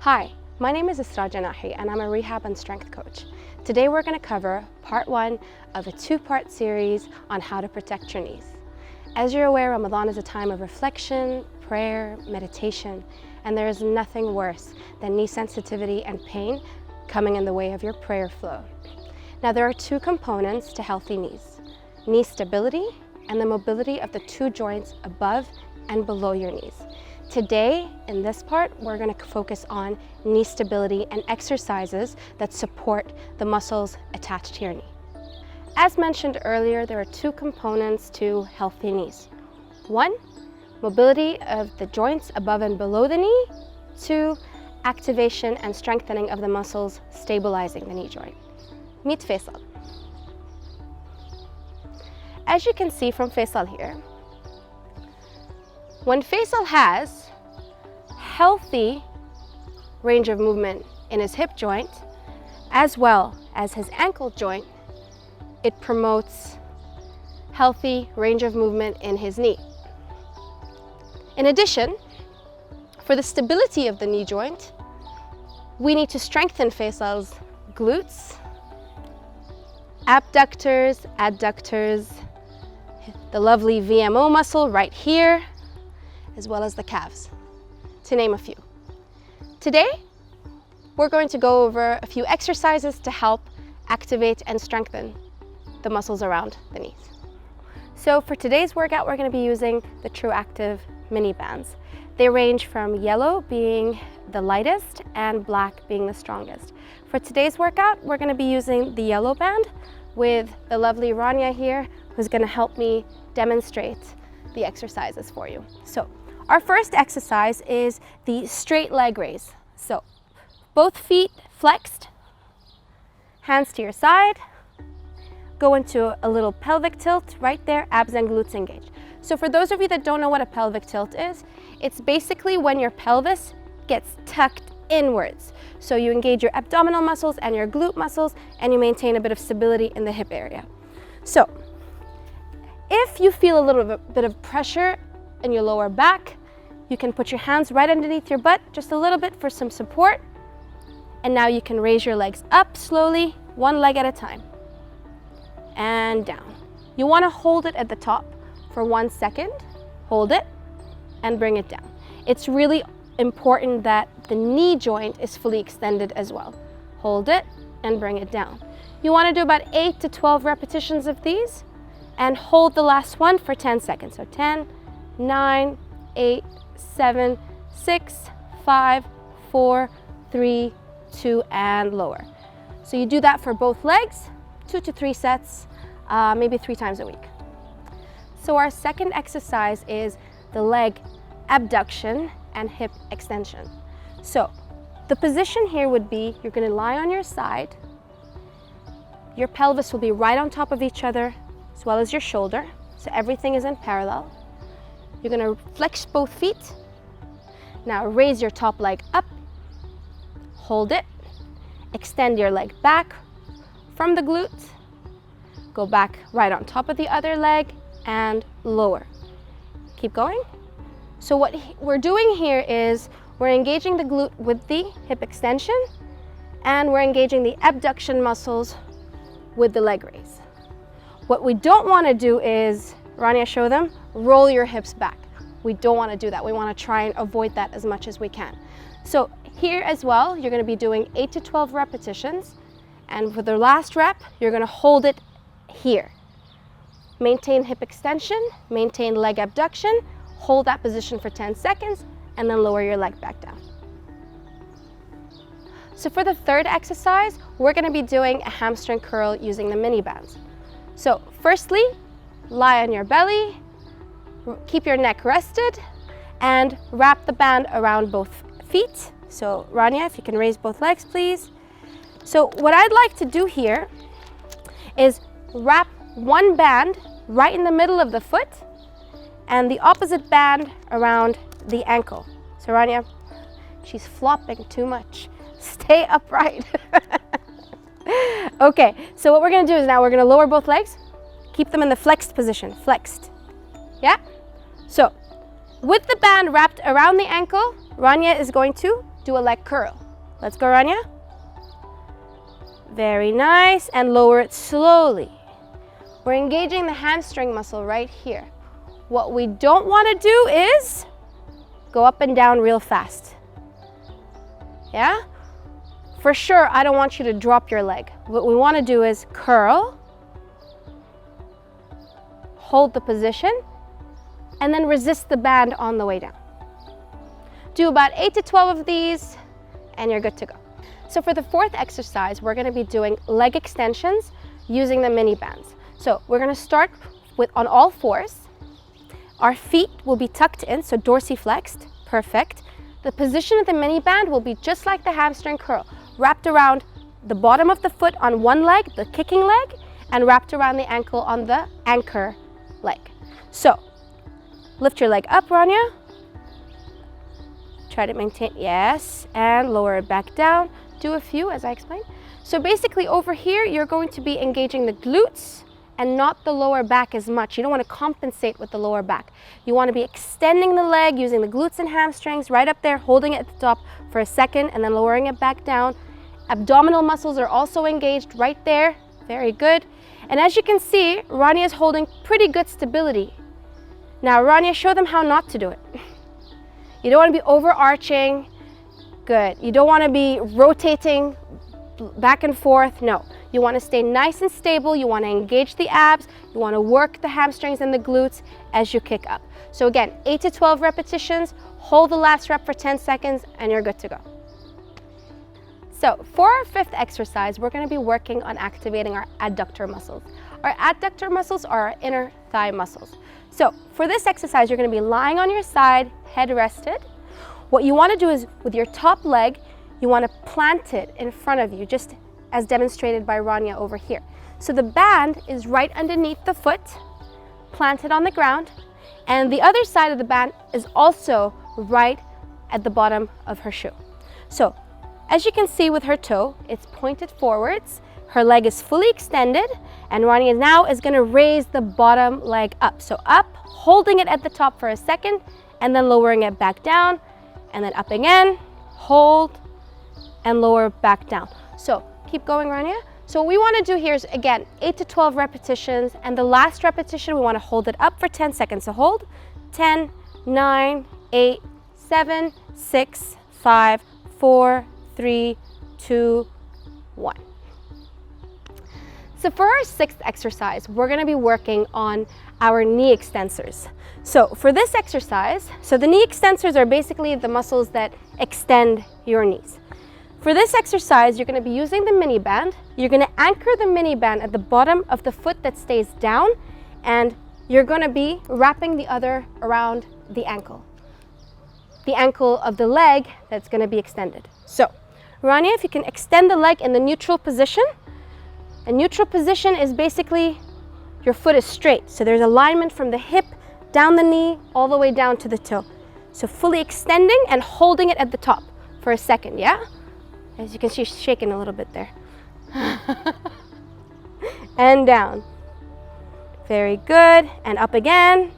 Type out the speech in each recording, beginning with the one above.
Hi, my name is Isra Janahi and I'm a rehab and strength coach. Today we're going to cover part 1 of a 2-part series on how to protect your knees. As you're aware, Ramadan is a time of reflection, prayer, meditation, and there is nothing worse than knee sensitivity and pain coming in the way of your prayer flow. Now there are 2 components to healthy knees: knee stability and the mobility of the 2 joints above and below your knees. Today, in this part, we're going to focus on knee stability and exercises that support the muscles attached to your knee. As mentioned earlier, there are 2 components to healthy knees. 1, mobility of the joints above and below the knee. 2, activation and strengthening of the muscles stabilizing the knee joint. Meet Faisal. As you can see from Faisal here, when Faisal has healthy range of movement in his hip joint, as well as his ankle joint, it promotes healthy range of movement in his knee. In addition, for the stability of the knee joint, we need to strengthen Faisal's glutes, abductors, adductors, the lovely VMO muscle right here, as well as the calves, to name a few. Today, we're going to go over a few exercises to help activate and strengthen the muscles around the knees. So for today's workout, we're going to be using the True Active mini bands. They range from yellow being the lightest and black being the strongest. For today's workout, we're going to be using the yellow band with the lovely Rania here, who's going to help me demonstrate the exercises for you. So our first exercise is the straight leg raise. So both feet flexed, hands to your side, go into a little pelvic tilt right there, abs and glutes engaged. So for those of you that don't know what a pelvic tilt is, it's basically when your pelvis gets tucked inwards. So you engage your abdominal muscles and your glute muscles and you maintain a bit of stability in the hip area. So if you feel a little bit of pressure in your lower back, you can put your hands right underneath your butt, just a little bit for some support. And now you can raise your legs up slowly, one leg at a time. And down. You want to hold it at the top for 1 second. Hold it and bring it down. It's really important that the knee joint is fully extended as well. Hold it and bring it down. You want to do about 8 to 12 repetitions of these and hold the last one for 10 seconds. So 10, 9, 8, 7, 6, 5, 4, 3, 2, and lower. So you do that for both legs, 2 to 3 sets, maybe 3 times a week. So our second exercise is the leg abduction and hip extension. So the position here would be, you're going to lie on your side, your pelvis will be right on top of each other, as well as your shoulder, so everything is in parallel. You're going to flex both feet. Now raise your top leg up, hold it, extend your leg back from the glute, go back right on top of the other leg and lower. Keep going. So what we're doing here is we're engaging the glute with the hip extension and we're engaging the abduction muscles with the leg raise. What we don't want to do is, Rania, show them, roll your hips back. We don't want to do that. We want to try and avoid that as much as we can. So here as well, you're going to be doing 8 to 12 repetitions. And for the last rep, you're going to hold it here. Maintain hip extension, maintain leg abduction, hold that position for 10 seconds, and then lower your leg back down. So for the third exercise, we're going to be doing a hamstring curl using the mini bands. So firstly, lie on your belly, keep your neck rested, and wrap the band around both feet. So Rania, if you can raise both legs, please. So what I'd like to do here is wrap one band right in the middle of the foot and the opposite band around the ankle. So Rania, she's flopping too much. Stay upright. Okay, so what we're going to do is now we're going to lower both legs, keep them in the flexed position, flexed. Yeah? So with the band wrapped around the ankle, Rania is going to do a leg curl. Let's go, Rania. Very nice, and lower it slowly. We're engaging the hamstring muscle right here. What we don't want to do is go up and down real fast. Yeah? For sure, I don't want you to drop your leg. What we want to do is curl, hold the position, and then resist the band on the way down. Do about 8 to 12 of these, and you're good to go. So for the fourth exercise, we're going to be doing leg extensions using the mini bands. So we're going to start with on all fours. Our feet will be tucked in, so dorsiflexed. Perfect. The position of the mini band will be just like the hamstring curl, wrapped around the bottom of the foot on one leg, the kicking leg, and wrapped around the ankle on the anchor leg. So lift your leg up, Rania. Try to maintain, yes, and lower it back down. Do a few as I explained. So basically over here, you're going to be engaging the glutes and not the lower back as much. You don't want to compensate with the lower back. You want to be extending the leg, using the glutes and hamstrings right up there, holding it at the top for a second and then lowering it back down. Abdominal muscles are also engaged right there. Very good. And as you can see, Rania is holding pretty good stability. Now, Rania, show them how not to do it. You don't want to be overarching. Good. You don't want to be rotating back and forth. No. You want to stay nice and stable. You want to engage the abs. You want to work the hamstrings and the glutes as you kick up. So again, 8 to 12 repetitions. Hold the last rep for 10 seconds and you're good to go. So for our fifth exercise, we're going to be working on activating our adductor muscles. Our adductor muscles are our inner thigh muscles. So for this exercise, you're going to be lying on your side, head rested. What you want to do is with your top leg, you want to plant it in front of you, just as demonstrated by Rania over here. So the band is right underneath the foot, planted on the ground, and the other side of the band is also right at the bottom of her shoe. So as you can see with her toe, it's pointed forwards, her leg is fully extended, and Rania now is going to raise the bottom leg up. So up, holding it at the top for a second, and then lowering it back down, and then up again, hold, and lower back down. So keep going, Rania. So what we want to do here is, again, 8 to 12 repetitions, and the last repetition, we want to hold it up for 10 seconds. So hold, 10, 9, 8, 7, 6, 5, 4, 3, 2, 1. So for our sixth exercise, we're going to be working on our knee extensors. So for this exercise, so the knee extensors are basically the muscles that extend your knees. For this exercise, you're going to be using the mini band. You're going to anchor the mini band at the bottom of the foot that stays down, and you're going to be wrapping the other around the ankle of the leg that's going to be extended. So Rania, if you can extend the leg in the neutral position. A neutral position is basically your foot is straight. So there's alignment from the hip, down the knee, all the way down to the toe. So fully extending and holding it at the top for a second, yeah? As you can see, she's shaking a little bit there. And down. Very good. And up again.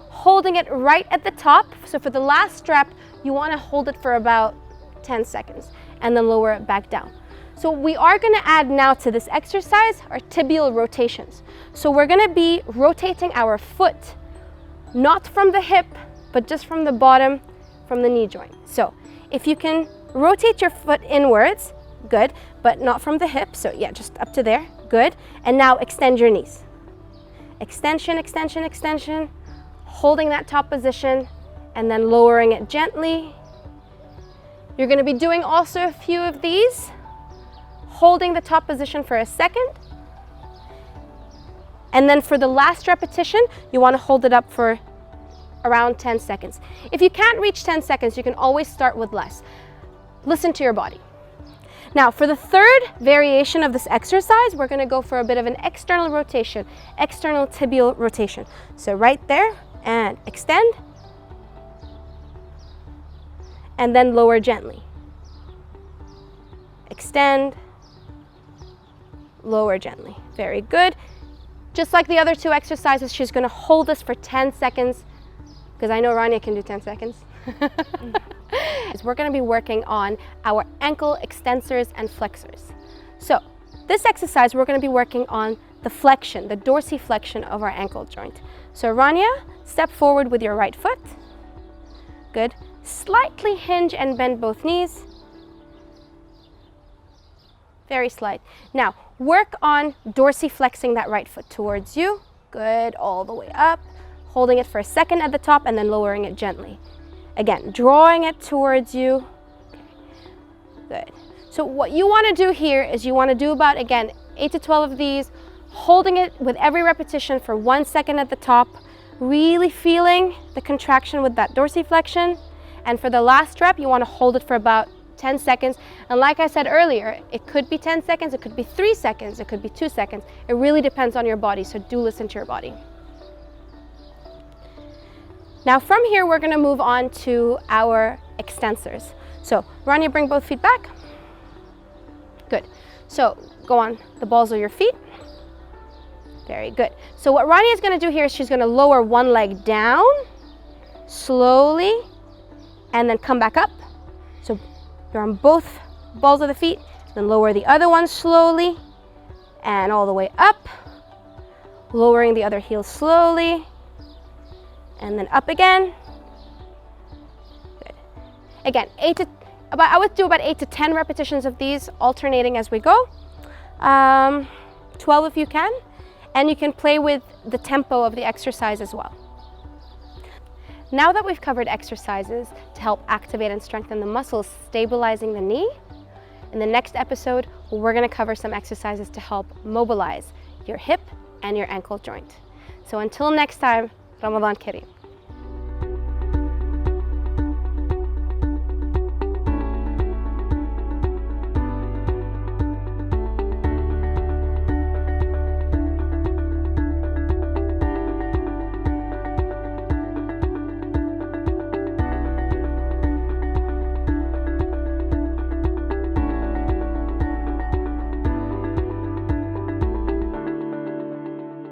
Holding it right at the top. So for the last strap, you want to hold it for about 10 seconds and then lower it back down. So we are going to add now to this exercise our tibial rotations. So we're going to be rotating our foot, not from the hip, but just from the bottom, from the knee joint. So if you can rotate your foot inwards, good, but not from the hip. So yeah, just up to there, good. And now extend your knees. Extension, extension, extension, holding that top position and then lowering it gently. You're going to be doing also a few of these, holding the top position for a second. And then for the last repetition, you want to hold it up for around 10 seconds. If you can't reach 10 seconds, you can always start with less. Listen to your body. Now, for the third variation of this exercise, we're going to go for a bit of an external rotation, external tibial rotation. So right there, and extend, and then lower gently. Extend, lower gently. Very good. Just like the other two exercises, she's going to hold this for 10 seconds. because I know Rania can do 10 seconds. We're going to be working on our ankle extensors and flexors. So this exercise, we're going to be working on the flexion, the dorsiflexion of our ankle joint. So Rania, step forward with your right foot. Good. Slightly hinge and bend both knees. Very slight. Now, work on dorsiflexing that right foot towards you. Good, all the way up. Holding it for a second at the top and then lowering it gently. Again, drawing it towards you. Good. So what you want to do here is you want to do about, again, 8 to 12 of these, holding it with every repetition for 1 second at the top, really feeling the contraction with that dorsiflexion. And for the last rep, you want to hold it for about 10 seconds. And like I said earlier, it could be 10 seconds, it could be 3 seconds, it could be 2 seconds. It really depends on your body, so do listen to your body. Now from here, we're going to move on to our extensors. So Rania, bring both feet back. Good. So go on the balls of your feet. Very good. So what Rania is going to do here is she's going to lower one leg down slowly and then come back up. So you're on both balls of the feet, then lower the other one slowly and all the way up, lowering the other heel slowly and then up again. Good. Again, I would do about 8 to 10 repetitions of these, alternating as we go. 12 if you can, and you can play with the tempo of the exercise as well. Now that we've covered exercises to help activate and strengthen the muscles stabilizing the knee, in the next episode, we're going to cover some exercises to help mobilize your hip and your ankle joint. So until next time, Ramadan Kareem.